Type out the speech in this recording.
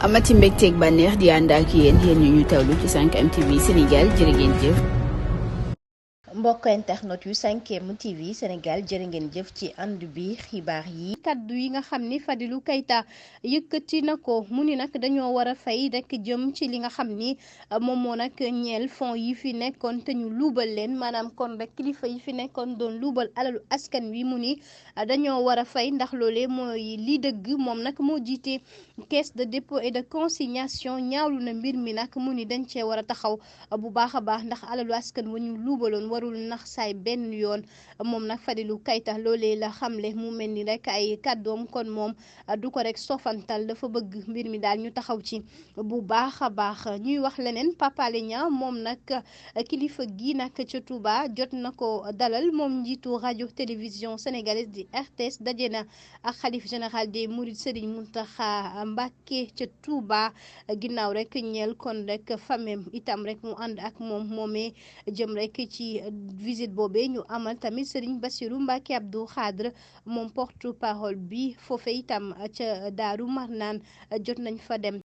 amati mbégteeg bànneex di ànd ak yéen ñu tawlu ci 5M TV Sénégal jërë ngeen jëf. mbokk internet yu 5M TV Sénégal jërë ngeen jëf ci ànd bi xibaar yi. kaddu yi nga xam ni Fadilou Keita yëkkati na ko mu ni nag dañoo war a fay rek jëm ci li nga xam ni moom moo nag ñeel fonds yi fi nekkoon te ñu luubal leen maanaam kon rek kilifa yi fi nekkoon doon luubal alalu askan wi mu ni dañoo war a fay ndax loolee mooy li dëgg moom nag moo jiite caisse de dépôt et de consignation ñaawlu na mbir mi nag mu ni dañ cee war a taxaw bu baax a baax ndax alalu askan wa ñu luubaloon warul nax saay benn yoon moom nag Fadilou Keita loolee la xamle mu mel ni rek ay kàddoom kon moom du ko rek sofantal dafa bëgg mbir mi daal ñu taxaw ci bu baax a baax. ñuy wax leneen Pape Alé Niang moom nag kilifa gi nag ca Touba jot na ko dalal moom njiitu rajo télévision sénégalaise di RTS daje na ak xalif général des Mourides Serigne Mountakha Mbacké ca Touba ginnaaw rek ñeel kon rek famem itam rek mu ànd ak moomee jëm rek ci visite boobee ñu amal tamit Serigne Bassirou Mbacké Abdou Khadre moom porte parole bi foofe itam ca Daaru Marnaan jot nañ fa dem